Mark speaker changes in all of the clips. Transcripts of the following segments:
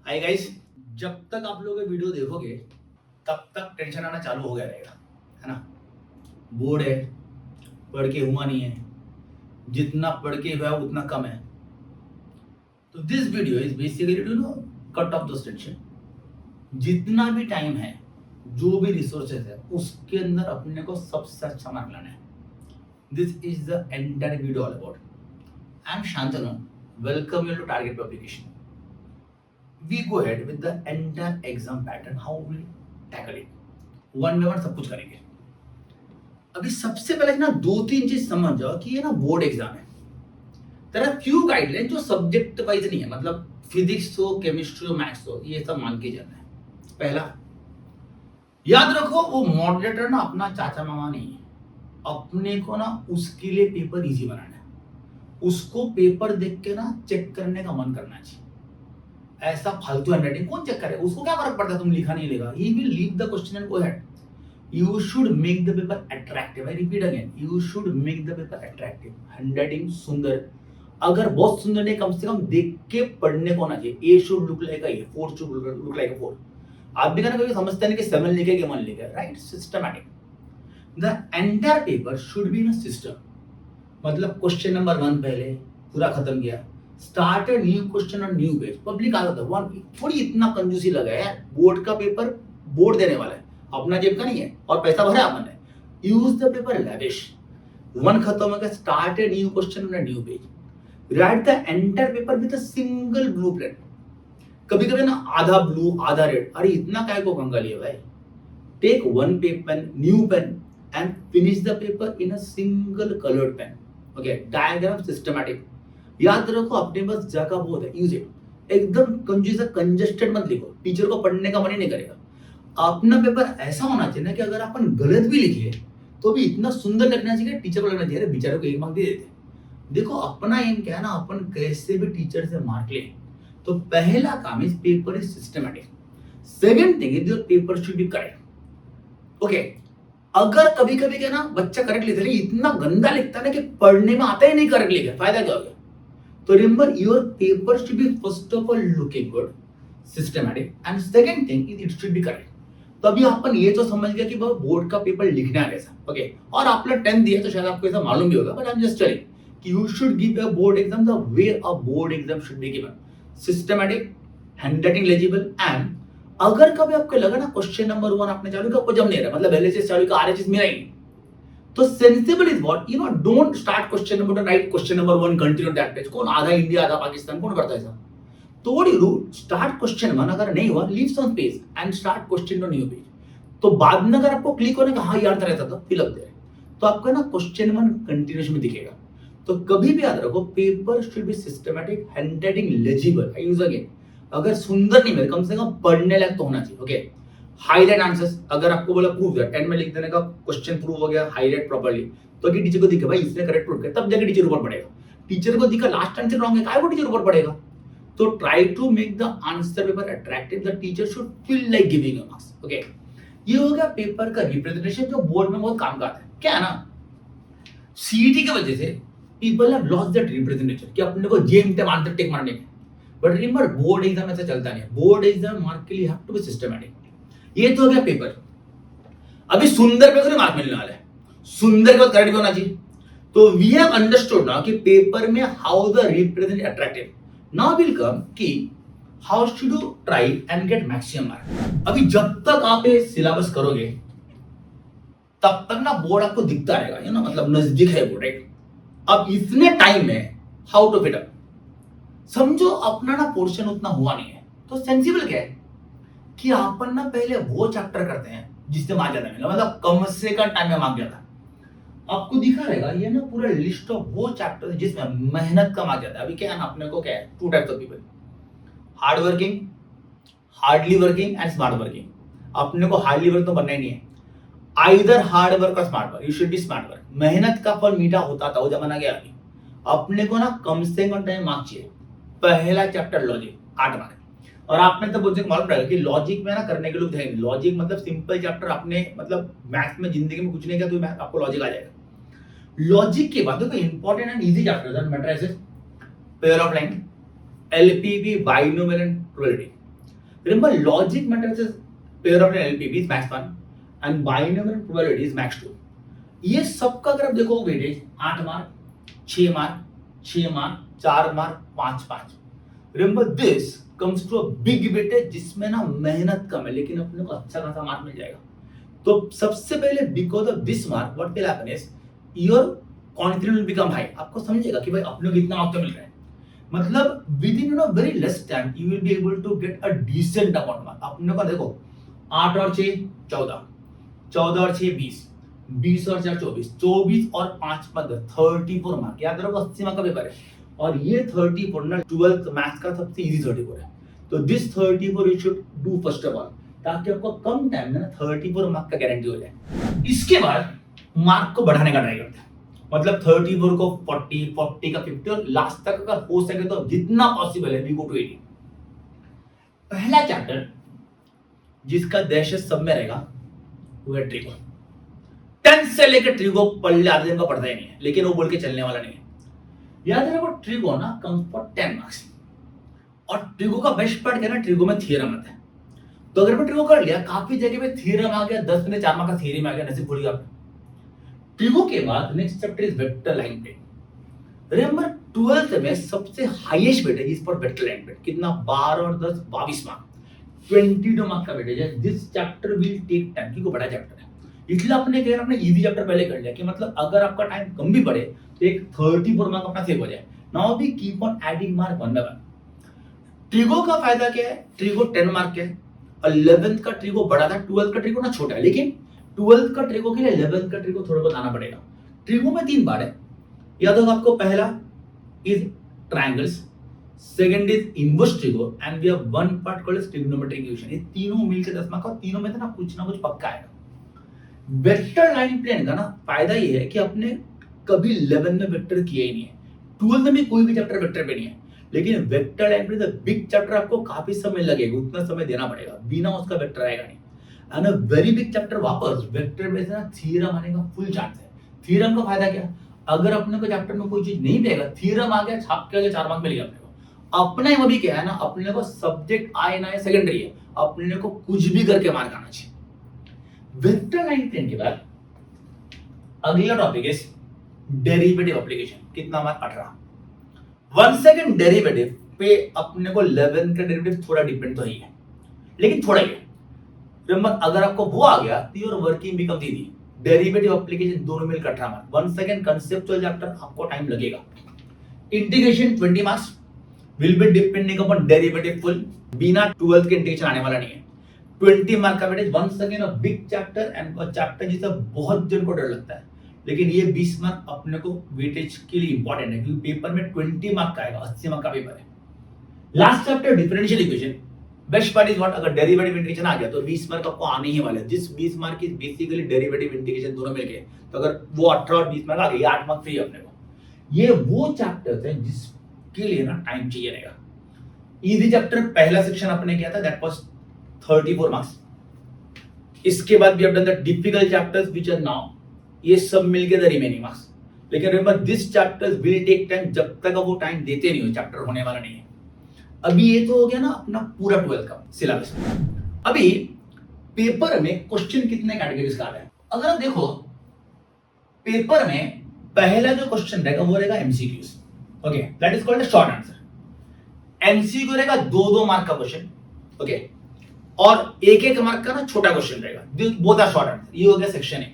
Speaker 1: Hi guys, जब तक आप लोग ये वीडियो देखोगे तब तक टेंशन आना चालू हो गया रहेगा, है ना। बोर्ड है, पढ़ के हुआ नहीं है, जितना पढ़ के हुआ है उतना कम है। तो this video is basically to know cut off the tension. जितना भी टाइम है, जो भी रिसोर्सेज है, उसके अंदर अपने को सबसे अच्छा मार्क लाना है। This is the entire video all about. I am Shantanu, welcome you to Target Publication. We go ahead with the entire exam pattern, how we tackle it, one by one सब कुछ करेंगे। अभी सबसे पहले ना दो तीन चीज समझ जाओ कि ये ना बोर्ड एग्जाम है। तेरा फ्यू गाइडलाइन जो सब्जेक्ट वाइज नहीं है, मतलब फिजिक्स हो, केमिस्ट्री हो, मैथ्स हो, ये सब मान के जाना है। पहला याद रखो, वो मॉडरेटर ना अपना चाचा मामा नहीं है। अपने को ना उसके लिए पेपर इजी बनाना है। उसको पेपर देख के ना चेक करने का मन करना चाहिए। ऐसा फालतू हैंडराइटिंग कौन चेक करे? उसको क्या फर्क पड़ता है तुम लिखा नहीं लिखा? He will leave the question and go ahead. You should make the paper attractive. I repeat again, you should make the paper attractive. Handwriting सुंदर, अगर बहुत सुंदर नहीं, कम से कम देख के पढ़ने को होना चाहिए। A should look like A, 4 should look like ए 4। आप भी कहना कभी समझते नहीं कि 7 लिखे कि 1 लिखे, right? Systematic. The entire paper should be in a system. मतलब क्वेश्चन नंबर 1 पहले पूरा खत्म किया, start a new question on new page. Public आता था वन, थोड़ी इतना कंजूसी लगा है यार। बोर्ड का पेपर बोर्ड देने वाला है, अपना जेब का नहीं है, और पैसा भरा अपन ने। Use the paper lavish. 1 खत्म हो गया, start a new question on a new page. Right the entire paper with a single blue print. कभी कभी ना आधा ब्लू आधा रेड, अरे इतना काय को पंगा लिया भाई। Take 1 pen, new pen, and finish the paper in a single coloured pen. Okay, diagram systematic. याद रखो, अपने पास जगह बहुत है, यूज इट। एकदम कंजूस कंजेस्टेड मत लिखो, टीचर को पढ़ने का मन ही नहीं करेगा। अपना पेपर ऐसा होना चाहिए ना कि अगर अपन गलत भी लिखे तो भी इतना सुंदर लगना चाहिए, टीचर को लगना चाहिए बेचारे को 1 मार्क दे देते। देखो, अपना एम क्या है ना, अपन कैसे भी टीचर से मार्क ले। तो पहला काम is paper is systematic. Second thing is your paper should be correct. Okay, अगर कभी कभी क्या ना बच्चा करेक्ट लिखता है, इतना गंदा लिखता है ना कि पढ़ने में आता ही नहीं करेक्ट लिखे, फायदा क्या हो गया? तो remember, your paper should be first of all looking good, systematic, and second thing is it should be correct. तो अभी अपन ये तो समझ गया कि बोर्ड का पेपर लिखना है कैसा। ओके, और आपने 10 दिया तो शायद आपको ऐसा मालूम भी होगा, but I am just telling कि you should give a board exam the way a board exam should be given. Systematic, handwriting legible, and अगर कभी आपको लगा ना क्वेश्चन नंबर 1 आपने चालू किया, आपको जम नहीं रहा, मतलब एलएचएस चालू का आरएचएस मिला ही नहीं, तो sensible is what, you know, don't start question number 2, right question number 1, continue that page. कौन आधा इंडिया आधा पाकिस्तान कौन करता है ऐसा? तोड़ ही रूट, स्टार्ट क्वेश्चन 1, अगर नहीं हुआ leave some page and start question to new page. तो बाद में अगर आपको क्लिक होने का हाँ याद रहता था, फिल अप दे, तो आपका ना क्वेश्चन 1 कंटिन्यूएशन में दिखेगा। तो कभी भी याद रखो, paper should be systematic, handwriting legible. I use again, अगर सुंदर नहीं मिले, कम से कम पढ़ने लायक तो होना चाहिए। ओके, हाईलाइट आंसर्स, अगर आपको बोला प्रूव दिया 10 में लिख देने का, क्वेश्चन प्रूव हो गया, हाईलाइट प्रॉपर्ली, तो कि टीचर को दिखे भाई इसने करेक्ट प्रूव किया, तब जाके टीचर ऊपर पड़ेगा। टीचर को दिखा लास्ट आंसर रॉन्ग है, काय को टीचर ऊपर पड़ेगा? तो try to make the answer paper attractive, the teacher should feel like giving a marks. Okay, ये हो गया पेपर का रिप्रेजेंटेशन, जो बोर्ड में बहुत काम का आता है। क्या है ना, सीईटी की वजह से people have lost that representation कि अपने को जेम टेम आंसर टेक मारने के। बट रिमेंबर, बोर्ड एग्जाम ऐसा चलता नहीं है। बोर्ड एग्जाम मार्क के लिए हैव टू बी सिस्टमैटिक। ये तो हो गया पेपर। अभी सुंदर पे थोड़ी मार्क मिलने वाला है, सुंदर के बाद करेक्ट भी होना चाहिए। तो वी हैव अंडरस्टूड ना कि पेपर में how the represent attractive. Now will come कि how should you try and get maximum mark. अभी जब तक आप ये सिलेबस करोगे तब तक ना बोर्ड आपको दिखता रहेगा, यू नो, मतलब नजदीक है बोर्ड, राइट? अब इतने टाइम में हाउ टू फिट अप। समझो अपना ना पोर्शन उतना हुआ नहीं है, तो सेंसिबल क्या है कि अपन ना पहले वो चैप्टर करते हैं जिससे मार्क ज्यादा मिला, मतलब कम से कम टाइम में मार्क ज्यादा। आपको दिखा रहेगा ये ना पूरा लिस्ट ऑफ वो चैप्टर जिसमें मेहनत का मार्क ज्यादा है। अभी क्या है ना, अपने को क्या है, 2 types of people, hard working, hardly working and smart working. अपने को हार्डली वर्क तो बनना ही नहीं है, आइदर हार्ड वर्क और smart work, you should B smart work. मेहनत का फल मीठा होता था, वो जमाना गया अभी। अपने को ना कम से कम टाइम मार्क चाहिए। पहला चैप्टर लॉजिक, 8 मार्क। और आपने तो बोलते मालूम रहेगा कि लॉजिक में ना करने के लोग थे। लॉजिक मतलब सिंपल चैप्टर, आपने मतलब मैथ्स में जिंदगी में कुछ नहीं किया तो आपको लॉजिक आ जाएगा। लॉजिक के बाद देखो important and easy chapter matrices, pair of line, LPV, binomial and probability. Remember, logic matrix is pair of LPB is max 1 and binomial probability is max 2. ये सबका अगर आप देखो weightage 8 mark, 6 mark, 6 mark, 4 mark, 5-5. Remember this comes to a big weightage जिसमें ना मेहनत कम है लेकिन अपने को अच्छा खासा मार्क मिल जाएगा. तो सबसे पहले because of this mark what will happen is your confidence will become high. आपको समझिएगा कि भाई अपने को इतना मार्क्स मिल रहा है, मतलब within very less time you will be able to get a decent amount mark. अपने को देखो 8 और 6 14, 14 और 6 20, 20 और 4 24, 24 और 5 15 34 मार्क. याद रखो 80 मार्क का पेपर है और ये 34 ना 12th मैथ्स का सबसे इजी 34 है. तो this 34 you should do first of all ताकि आपको कम टाइम में ना 34 मार्क का गारंटी हो जाए. इसके बाद मार्क को बढ़ाने का ट्राई करते हैं, मतलब 34 को 40, 40 का 50 और लास्ट तक अगर हो सके तो जितना पॉसिबल है वी गो टू 80. पहला चैप्टर जिसका दहशत सब में रहेगा वो है ट्रिगो. 10 से लेकर ट्रिगो पढ़ले आधे दिन का पढ़ता ही नहीं है, लेकिन वो बोल के चलने वाला नहीं है. याद रखो ट्रिगो ना कम्स फॉर 10 मार्क्स और ट्रिगो का बेस्ट पार्ट क्या है ना, ट्रिगो में थ्योरम आता है. तो अगर मैं ट्रिगो कर लिया, काफी जगह पे थ्योरम आ गया, 10 में 4 मार्क का थ्योरी में आ गया, नसीब भूल गया आपने. ट्रिगो के बाद next chapter is vector line plane. Remember 12th में सबसे highest weightage is for vector line plane. कितना 12 और 10 22 मार्क, 22 मार्क का वेटेज है. This chapter will take time क्योंकि बड़ा चैप्टर है, इसलिए अपने कह अपने इजी चैप्टर पहले कर लिया कि मतलब अगर आपका टाइम कम भी बढ़े तो एक 34 मार्क अपना सेव हो जाए. Now we keep on adding mark one by one. Trigo का फायदा क्या है, ट्रिगो 10 मार्क का है. 11th का ट्रिगो बड़ा था, 12th का ट्रिगो ना छोटा है, लेकिन 12th का ट्रिगो के लिए 11th का ट्रिगो थोड़ा बहुत आना पड़ेगा. ट्रिगो में 3 बार है, याद होगा आपको. पहला is triangles, second is inverse trigo and we have one part called trigonometric equation. ये तीनों मिलकर 10 मार्क का, तीनों में ना कुछ पक्का है. वेक्टर लाइन प्लेन का ना फायदा ये है कि आपने कभी 11 में वेक्टर किया ही नहीं है, 12th में कोई भी चैप्टर वेक्टर पे नहीं है, लेकिन vector line plane big chapter आपको काफी समय लगेगा, उतना समय देना पड़ेगा, बिना उसका वेक्टर आएगा नहीं. And a very big chapter वापस वेक्टर में से ना थ्योरम आने का फुल चांस है. थ्योरम का फायदा क्या, अगर अपने को चैप्टर में कोई चीज नहीं मिलेगा, थ्योरम आ गया, छाप के आगे 4 मार्क मिलेगा अपने को. अपने वो भी क्या है ना, अपने को सब्जेक्ट आए ना सेकेंडरी है, अपने को कुछ भी करके मार्क आना चाहिए. वेक्टर लाइन प्लेन के बाद अगला टॉपिक इज डेरिवेटिव एप्लीकेशन. कितना मार्क 18. 1 सेकंड डेरिवेटिव पे अपने को 11 का डेरिवेटिव थोड़ा डिपेंड तो ही है, लेकिन थोड़ा ही है. रिमेंबर अगर आपको वो आ गया तो your working become easy. Derivative application दोनों मिलकर 18 मार्क. 1 सेकंड कंसेप्चुअल चैप्टर आपको टाइम लगेगा. Integration 20 marks will be depending upon derivative full. बिना 12th के इंटीग्रेशन आने वाला नहीं है. 20 मार्क का weightage. 1 second a big chapter and a chapter जिससे बहुत जन को डर लगता है, लेकिन ये 20 मार्क अपने को वेटेज के लिए इंपॉर्टेंट है क्योंकि पेपर में 20 मार्क का आएगा, 80 मार्क का पेपर है. Last chapter differential equation. Best part is what, अगर डेरिवेटिव इंटीग्रेशन आ गया तो 20 मार्क आपको आने ही वाले हैं. जिस 20 मार्क की बेसिकली डेरिवेटिव इंटीग्रेशन दोनों मिलके, तो अगर वो 18 और 20 मार्क आ गए, 8 मार्क फ्री अपने को. ये वो चैप्टर्स हैं जिसके लिए ना टाइम चाहिए रहेगा. इजी चैप्टर पहला सेक्शन अपने किया था, दैट वाज 34 मार्क्स. इसके बाद we have done the difficult chapters which are now, ये सब मिलके द रिमेनिंग मार्क्स. लेकिन remember this chapters will take time, जब तक वो टाइम देते नहीं हो चैप्टर होने वाला नहीं है. अभी ये तो हो गया ना अपना पूरा 12th का सिलेबस. अभी पेपर में क्वेश्चन कितने कैटेगरीज का आ रहा है, अगर आप देखो पेपर में पहला जो क्वेश्चन रहेगा वो रहेगा MCQs. Okay, that is called short answer. MCQ रहेगा 2-2 मार्क का क्वेश्चन. ओके, और 1-1 मार्क का ना छोटा क्वेश्चन रहेगा. Both are short answer. ये हो गया सेक्शन ए.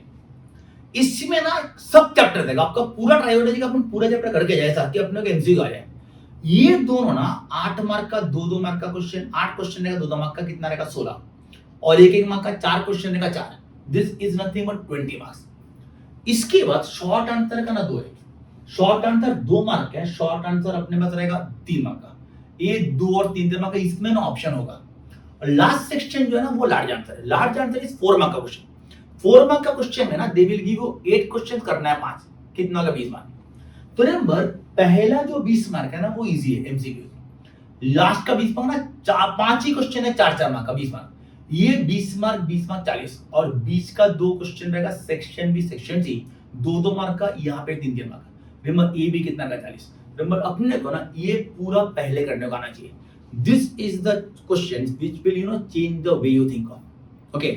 Speaker 1: इसमें ना सब चैप्टर देगा, आपका पूरा ट्राई हो जाएगा अपन पूरा चैप्टर करके जाए ताकि अपने को एमसीक्यू आ जाए. ये दोनों ना 8 मार्क का 2-2 मार्क का क्वेश्चन, 8 क्वेश्चन रहेगा 2-2 मार्क का, कितना रहेगा 16, और 1-1 मार्क का 4 क्वेश्चन रहेगा 4. This is nothing but 20 marks. इसके बाद शॉर्ट आंसर का ना 2 है. शॉर्ट आंसर 2 मार्क है, शॉर्ट आंसर अपने पास रहेगा 3 मार्क का. ये 2 और 3 मार्क का, इसमें ना ऑप्शन होगा. और लास्ट सेक्शन जो है ना वो लार्ज आंसर है. लार्ज आंसर इज 4 मार्क का क्वेश्चन. 4 मार्क का क्वेश्चन है ना, they will give you 8 question करना है 5, कितना का 20 मार्क. तो रिमेंबर पहला जो 20 मार्क है ना वो इजी है एमसीक्यू. लास्ट का 20 मार्क ना 5 ही क्वेश्चन है, 4-4 मार्क का 20 मार्क. ये 20 मार्क 40, और 20 का 2 क्वेश्चन रहेगा section B section C, 2-2 mark का, यहाँ पे 3-3 मार्क का. रिमेंबर ए भी कितना का 40. रिमेंबर अपने को ना ये पूरा पहले करने को आना चाहिए. This is the question which will change the way you think of. Okay,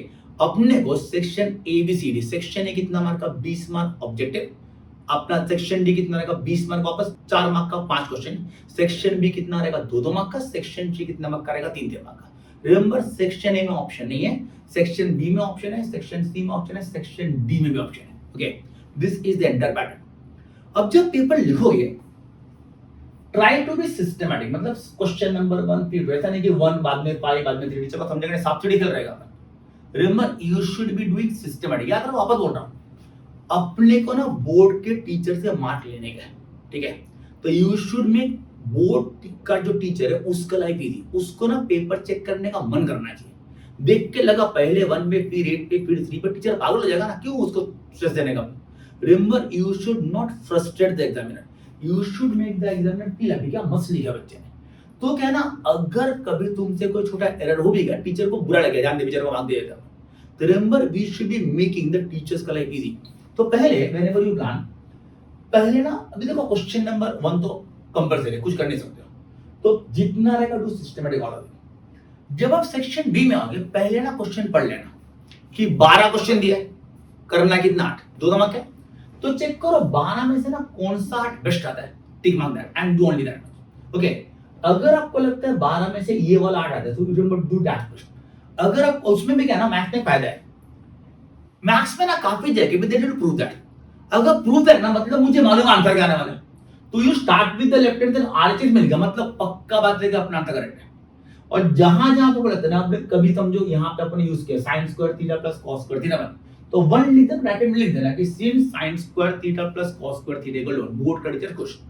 Speaker 1: अपने को सेक्शन ABCD, सेक्शन ए कितना मार्क का 20 मार्क ऑब्जेक्टिव, अपना सेक्शन डी कितना रहेगा 20 मार्क वापस 4 मार्क का 5 क्वेश्चन, सेक्शन बी कितना रहेगा 2 मार्क का, सेक्शन सी कितना मार्क का रहेगा 3 मार्क का। रिमेंबर सेक्शन ए में ऑप्शन नहीं है, सेक्शन बी में ऑप्शन है, सेक्शन सी में ऑप्शन है, सेक्शन डी में भी ऑप्शन है। Okay, this is the entire pattern. अब जब पेपर लिखोगे ट्राई टू बी सिस्टमैटिक, मतलब क्वेश्चन नंबर 1 फिर वैसा नहीं कि 1 बाद में 5 बाद में 3, चलो समझेंगे साफ सीढ़ी खेल रहेगा। Remember you should be doing systematic. याद रखो, वापस बोल रहा हूं, अपने को ना बोर्ड के टीचर से मार्क लेने का, ठीक है? तो यू शुड मेक बोर्ड का जो टीचर है उसका लाइफ इजी, उसको ना पेपर चेक करने का मन करना चाहिए। देख के लगा पहले 1 पे फिर 8 पे फिर 3 पे, टीचर पागल हो जाएगा ना, क्यों उसको स्ट्रेस देने का। Remember you should not frustrate the examiner, you should make the examiner feel happy, क्या मस्त लिखा बच्चे ने। तो क्या ना, अगर कभी तुमसे कोई छोटा एरर हो भी गया, टीचर को बुरा लगे, जान दे बेचारे को मार्क दे देता। तो remember we should be making the teachers का लाइफ इजी। तो पहले व्हेनेवर यू प्लान, पहले ना, अभी देखो क्वेश्चन नंबर 1 तो कंपल्सरी, कुछ कर नहीं सकते हो, तो जितना रहेगा डू सिस्टमैटिक ऑर्डर। जब आप सेक्शन बी में आओगे, पहले ना क्वेश्चन पढ़ लेना कि 12 क्वेश्चन दिया है, करना कितना 8, 2 मार्क है, तो चेक करो 12 में से ना कौन सा 8 बेस्ट आता है, tick mark that and do only that. Okay, अगर आपको लगता है 12 में से ये वाला 8 आता है, तो रिमेंबर डू दैट क्वेश्चन। अगर आप उसमें भी क्या ना, मैथ्स में फायदा है, मैथ्स में ना काफी जगह पे दे डू प्रूव दैट, अगर प्रूव दैट ना मतलब मुझे मालूम आंसर क्या आने वाला है, तो you start with the left hand, then RHS मिल गया, मतलब पक्का बात है कि अपना आंसर करेक्ट है। और जहां जहां पे लगता है ना, आपने कभी समझो यहां पे अपन यूज किया sin square theta plus cos square theta, तो 1 लिख देना, ब्रैकेट में लिख देना कि sin sin square theta plus cos square theta equal to 1, board का टीचर क्वेश्चन।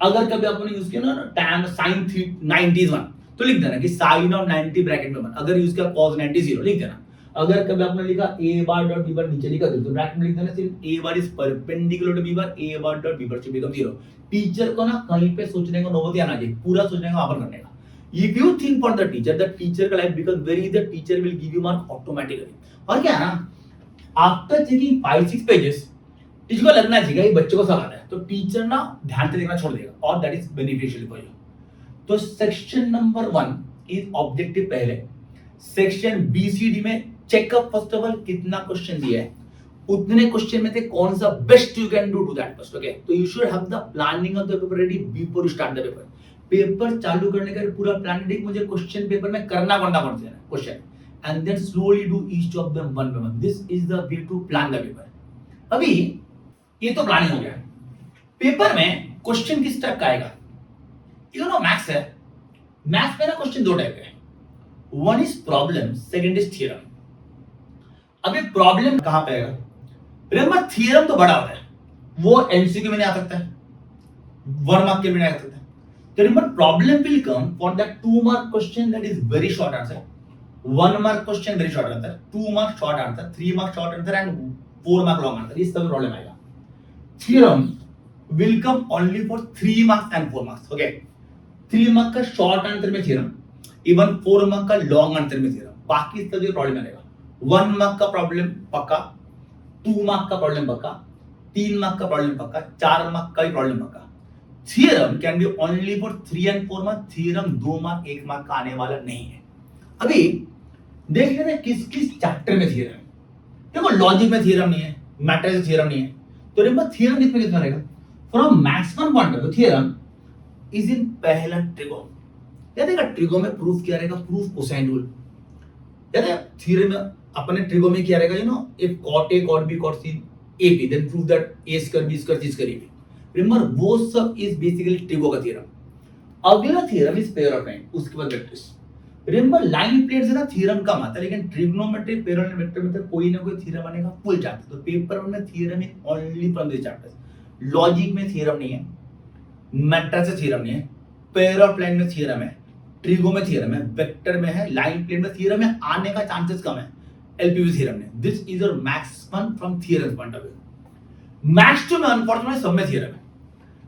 Speaker 1: अगर कभी आपने यूज किया ना tan sin 90 is 1, तो लिख देना कि sin of 90 ब्रैकेट में 1, अगर यूज किया cos 90 0 लिख देना। अगर कभी आपने लिखा a bar dot b bar नीचे लिखा तो ब्रैकेट में लिख देना सिर्फ a bar is perpendicular to b bar, a bar dot b bar should become 0। Teacher को ना कहीं पे सोचने को नौबत आना चाहिए, पूरा सोचने का वहां पर करने का। If you think for the teacher का life becomes very easy, the teacher will give you mark automatically। और क्या है ना, आफ्टर चेकिंग 5-6 पेजेस टीचर को लगना चाहिए कि बच्चे को सब आता है, तो टीचर ना ध्यान से देखना छोड़ देगा, और that is beneficial for you. तो सेक्शन नंबर 1 इज ऑब्जेक्टिव पहले, सेक्शन BCD में चेकअप फर्स्ट ऑफ ऑल कितना क्वेश्चन दिया है, उतने क्वेश्चन में से कौन सा best you can do that first. Okay, तो you should have the planning of the paper ready before you start the paper. Paper चालू करने का पूरा प्लान रेडी, मुझे क्वेश्चन पेपर में करना कौन सा question, and then slowly do each of them one by one. This is the way to plan the paper. अभी ये तो प्लानिंग हो गया, पेपर में क्वेश्चन किस टाइप का आएगा, यू नो मैथ्स है, मैथ्स में ना क्वेश्चन 2 टाइप के हैं, one is problem, second is theorem. अभी प्रॉब्लम कहां पे आएगा, रिमेंबर थ्योरम तो बड़ा होता है, वो एमसीक्यू में नहीं आ सकता है, 1 मार्क के में नहीं आ सकता है। तो remember problem will come for that 2 mark question that is very short answer, 1 mark question very short answer, 2 mark short answer, 3 mark short answer and 4 mark long answer, इस तरह प्रॉब्लम आएगा। Theorem will come only for 3 marks and 4 marks. Okay, 3 mark का short answer में theorem, even 4 mark का long answer में theorem, बाकी इस तरह प्रॉब्लम आएगा। 1 मार्क का प्रॉब्लम पक्का, 2 मार्क का प्रॉब्लम पक्का, 3 मार्क का प्रॉब्लम पक्का, 4 मार्क का भी प्रॉब्लम पक्का। Theorem can be only for 3 and 4 mark, theorem 2 mark 1 mark का आने वाला नहीं है। अभी देख लेते हैं किस किस चैप्टर में थ्योरम है। देखो लॉजिक में थ्योरम नहीं है, मैट्रिक्स थ्योरम नहीं है, तो रिमेंबर थ्योरम कितना रहेगा, from maximum point of view theorem is in पहला ट्रिगो। याद है ट्रिगो में प्रूफ क्या रहेगा, प्रूफ कोसाइन रूल। याद है थ्योरम में अपने ट्रिगो में क्या रहेगा, you know if cot A cot B cot C AP then prove that A square B square C square AB। Remember वो सब इज बेसिकली ट्रिगो का थ्योरम। अगला theorem is pair of line, उसके बाद vectors. Remember line plate से ना theorem कम आता है, लेकिन ट्रिग्नोमेट्री पेयर और वेक्टर में तो कोई ना कोई थ्योरम आने का फुल चांस है। तो पेपर में theorem is only from this chapters. Logic में थ्योरम नहीं है, मैट्रिक्स से थ्योरम नहीं है, पेयर ऑफ लाइन में थ्योरम है, ट्रिगो में थ्योरम है, वेक्टर में है, लाइन प्लेट में थ्योरम है, आने का चांसेस कम है एलपीवी थ्योरम में। This is your max one from theorem point of view. Maths 2 में अनफॉर्चुनेटली सब में थ्योरम है।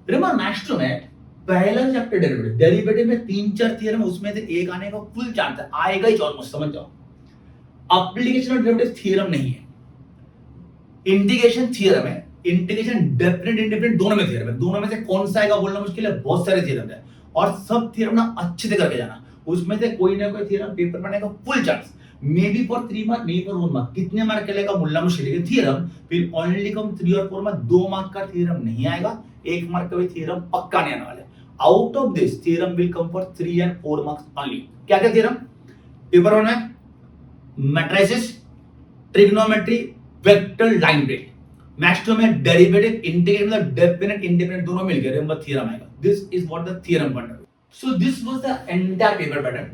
Speaker 1: रिमेंबर मैथ्स 2 में पहला चैप्टर डेरिवेटिव, डेरिवेटिव में 3-4 थ्योरम, उसमें से एक आने का फुल चांस है, आएगा ही ऑलमोस्ट, समझ जाओ। एप्लीकेशन ऑफ डेरिवेटिव थ्योरम नहीं है, इंटीग्रेशन थ्योरम है, इंटीग्रेशन डेफिनेट इंडिफरेंट दोनों में थ्योरम है। दोनों में से कौन सा आएगा बोलना मुश्किल है, बहुत सारे थ्योरम है, और सब थ्योरम ना अच्छे से करके जाना, उसमें से कोई ना कोई थ्योरम पेपर बनने का full chance, may be for 3 mark, may for 1 mark, कितने मार्क के लेगा मुल्ला मुश्किल, लेकिन थ्योरम विल ओनली कम 3 और 4 मार्क, 2 मार्क का थ्योरम नहीं आएगा, 1 मार्क का भी थ्योरम पक्का नहीं आने वाला है। Out of this theorem will come for 3 and 4 marks only. क्या क्या थ्योरम पेपर 1 में? Matrices, trigonometry, vector, line break. Maths 2 में डेरिवेटिव, इंटीग्रल, मतलब डेफिनेट इंडिपेंडेंट दोनों मिलकर नंबर थ्योरम आएगा। This is what the theorem point of view. So this was the entire paper pattern.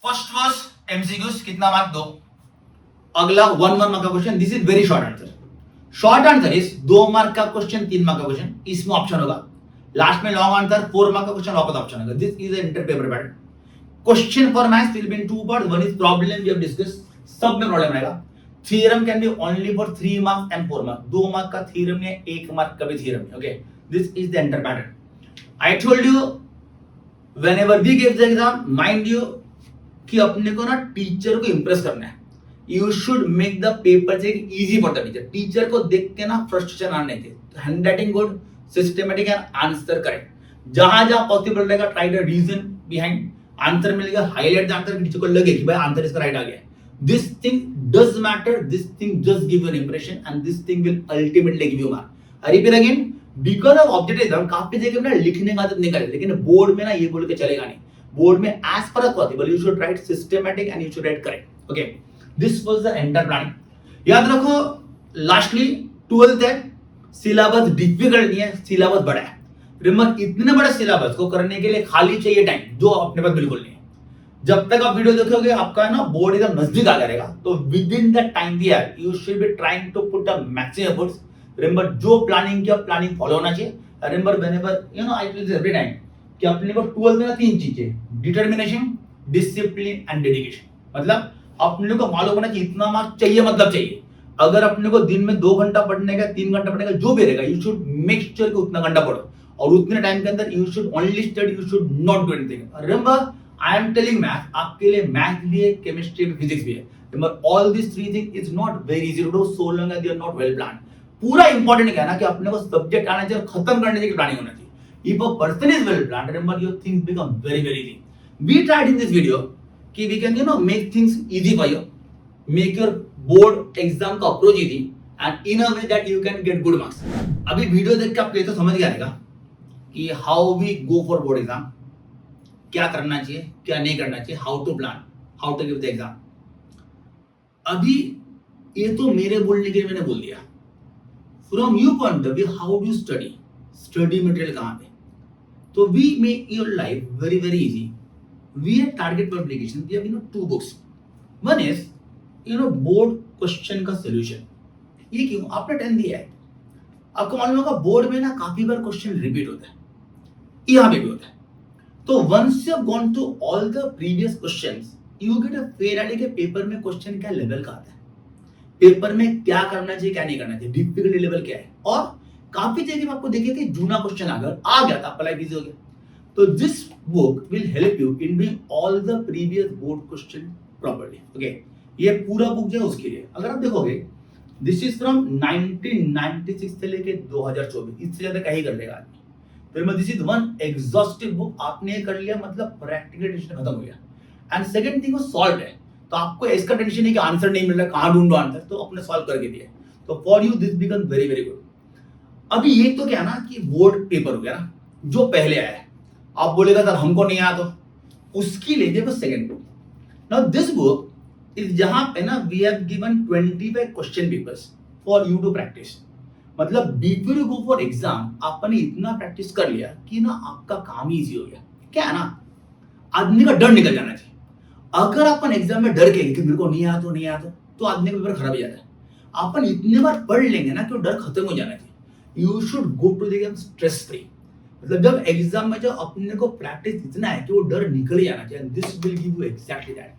Speaker 1: First was MCQs, कितना mark? 2। अगला 1 mark का question, this is very short answer. Short answer is 2 mark का question, 3 mark का question, इसमें option होगा। Last में long answer 4 mark का question, वापस ऑप्शन होगा। This is inter paper pattern. Question for maths will be in 2 part, one is problem we have discuss, सब में प्रॉब्लम रहेगा। Theorem can be only for 3 marks and 4 marks, 2 mark का theorem नहीं है, 1 mark का भी theorem है। Okay, this is the entire pattern. I told you whenever we give the exam, mind you कि अपने को ना टीचर को इंप्रेस करना है। You should make the paper easy for the teacher. Teacher को देख के ना फ्रस्ट्रेशन आने चाहिए। Handwriting good, systematic and answer correct. जहां जहां पॉसिबल रहेगा try the reason behind, answer मिलेगा हाईलाइट द आंसर, टीचर को लगे कि भाई आंसर इसका राइट आ गया। This thing does matter, this thing just give you an impression and this thing will ultimately give you mark. I repeat again, because of objectivism काफी जगह ना लिखने का आदत निकाले, लेकिन बोर्ड में ना ये बोल के चलेगा नहीं। बोर्ड में as per possible you should write systematic and you should write correct. Okay, this was the entire planning. याद रखो, lastly 12th है, सिलेबस डिफिकल्ट नहीं है, सिलेबस बड़ा है। रिमेंबर, इतने बड़े सिलेबस को करने के लिए खाली चाहिए टाइम, जो अपने पास बिल्कुल नहीं है। जब तक आप वीडियो देखोगे आपका ना बोर्ड एकदम नजदीक आ जाएगा, तो within the time we have you should be trying to put the maximum efforts. Remember, जो प्लानिंग किया प्लानिंग फॉलो होना चाहिए। Remember whenever you know I tell this every time कि अपने को 12 में ना 3 चीजें, डिटर्मिनेशन, डिसिप्लिन एंड डेडिकेशन। मतलब अपने को मालूम होना कि इतना मार्क्स चाहिए, मतलब चाहिए। अगर अपने को दिन में 2 घंटा पढ़ने का, 3 घंटा पढ़ने का, जो भी रहेगा, यू शुड मेक श्योर कि उतना घंटा पढ़ो, और उतने टाइम के अंदर you should only study, you should not do anything. Remember, I am telling math, आपके लिए मैथ भी है, केमिस्ट्री भी, फिजिक्स भी है। Remember, all these 3 things is not very easy to do so long as they are not well planned. पूरा important क्या है ना कि अपने को सब्जेक्ट आना चाहिए और खत्म करने की प्लानिंग होना चाहिए। If a person is well planned, remember your things become very very easy. We tried in this video कि we can make things easy for you, make your board exam का approach easy and in a way that you can get good marks. अभी video देख के आपको ये तो समझ गया रहेगा कि how we go for board exam, क्या करना चाहिए, क्या नहीं करना चाहिए, how to plan, how to give the exam. अभी ये तो मेरे बोलने के लिए मैंने बोल दिया। From you point of view, how do study, study material कहां पे? तो we make your life very very easy. We have target publication, we have 2 books. One is board question का सोल्यूशन। ये क्यों? आपने 10 दिया है, आपको मालूम होगा बोर्ड में ना काफी बार क्वेश्चन रिपीट होता है, यहां पे भी होता है। तो once you have gone to all the previous questions, you get a fair idea कि पेपर में क्वेश्चन क्या लेवल का आता है, पेपर में क्या करना चाहिए, क्या नहीं करना चाहिए, डिफिकल्टी लेवल क्या है। और काफी जगह आपको देखिए कि जूना क्वेश्चन आ गया था, आपका लाइफ इजी हो गया। तो this book will help you in doing all the previous board question properly. Okay, ये पूरा बुक जो है उसके लिए, अगर आप देखोगे दिस इज फ्रॉम 1996 से लेके 2024, इससे ज्यादा क्या ही कर लेगा आदमी। फिर this is one exhaustive book, आपने कर लिया मतलब प्रैक्टिकल टेंशन खत्म हो गया। एंड सेकंड थिंग वो सॉल्व है, तो आपको इसका टेंशन नहीं कि आंसर नहीं मिल रहा, कहां ढूंढो आंसर, तो अपने सॉल्व करके दिया। तो for you this become very very good. अभी ये तो क्या ना कि बोर्ड पेपर हो गया ना, जो पहले आया है, आप बोलेगा सर हमको नहीं आया, तो उसकी लीजिए बस second book. Now this book is जहां पे ना we have given 25 question papers for you to practice. मतलब before you go for exam आपने इतना प्रैक्टिस कर लिया कि ना आपका काम इजी हो गया। क्या है ना, आदमी का डर निकल जाना चाहिए। अगर अपन एग्जाम में डर के कि मेरे को नहीं आया तो आदमी का पेपर खराब हो जाता है। अपन इतने बार पढ़ लेंगे ना कि वो डर खत्म हो जाना चाहिए। You should go to the exam stress free. मतलब जब एग्जाम में जब अपने को प्रैक्टिस इतना है कि वो डर निकल जाना चाहिए। This will give you exactly that.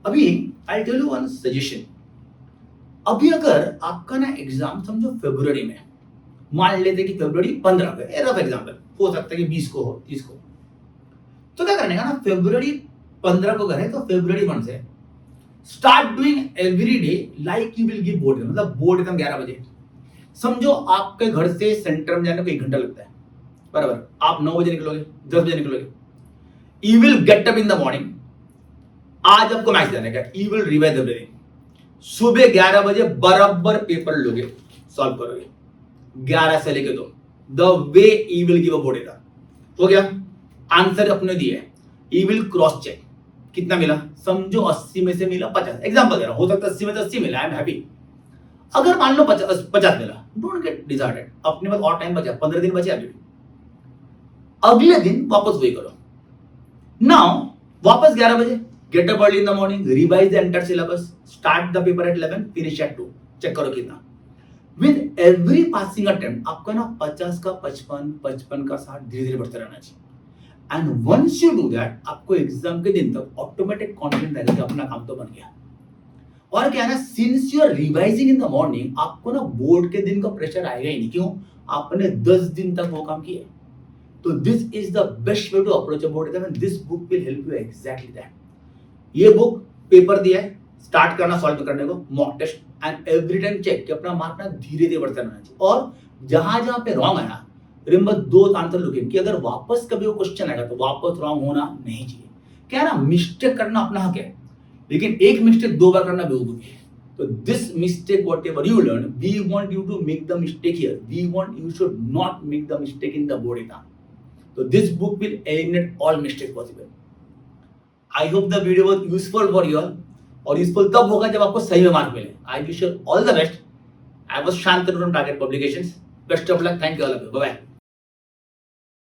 Speaker 1: अभी I tell you one suggestion. अभी अगर आपका ना एग्जाम समझो फरवरी में, मान लेते कि फरवरी 15 को, रफ एग्जाम्पल, हो सकता है कि 20 को हो, 30 को, तो क्या करने का ना, फरवरी 15 को करे तो फरवरी 1 से start doing every day like you will give board. मतलब बोर्ड एग्जाम 11 बजे, समझो आपके घर से सेंटर में जाने को 1 घंटा लगता है, बराबर। आप 9 बजे निकलोगे, 10 बजे निकलोगे, you will get up in the morning. आज आपको मैथ्स देने का, यू विल रिवाइज एवरीथिंग. सुबह 11 बजे बराबर पेपर लोगे, सॉल्व करोगे 11 से लेके 2. The way you will give a board exam. हो गया. आंसर अपने दिए. You will cross check. कितना मिला? समझो 80 में से मिला 50. एग्जाम्पल दे रहा हूं, हो सकता है 80 में से 80 मिला, आई एम हैप्पी. अगर मान लो 50 मिला, डोंट गेट डिसहार्टेड. अपने पास और टाइम बचा, 15 दिन बचे अभी भी. अगले दिन वापस वही करो. नाउ वापस 11 बजे, get up early in the morning, revise the entire syllabus, start the paper at 11, finish at 2. Check करो कितना. विद एवरी पासिंग अटेम्प्ट आपका ना 50 का 55, 55 का 60 धीरे धीरे बढ़ते रहना चाहिए. And once you do that, आपको एग्जाम के दिन तक ऑटोमेटिक कॉन्फिडेंस आएगा कि अपना काम तो बन गया. और क्या है ना, since you are revising in the morning, आपको ना बोर्ड के दिन का प्रेशर आएगा ही नहीं. क्यों? आपने 10 दिन तक वो काम किया. तो this is the best way to approach a board exam and this book will help you exactly that. ये बुक पेपर दिया है, स्टार्ट करना सॉल्व करने को, mock test and every time check कि अपना मार्क ना धीरे धीरे बढ़ता रहना चाहिए. और जहां जहां पे रॉन्ग है ना, रिमेंबर 2 आंसर लुकिंग कि अगर वापस कभी वो क्वेश्चन आएगा तो वापस रॉन्ग होना नहीं चाहिए. क्या है ना, मिस्टेक करना अपना हक है, लेकिन एक मिस्टेक 2 बार करना बेवकूफी है. तो this mistake whatever you learn, we want you to make the mistake here. We want you should not make the mistake in the board exam. तो this book will eliminate all mistake possible. I hope the video was useful for you all. और useful तब होगा जब आपको सही में mark मिले. I wish you all the best. I was Shantanu from Target Publications. Best of luck. Thank you all of you. Bye bye.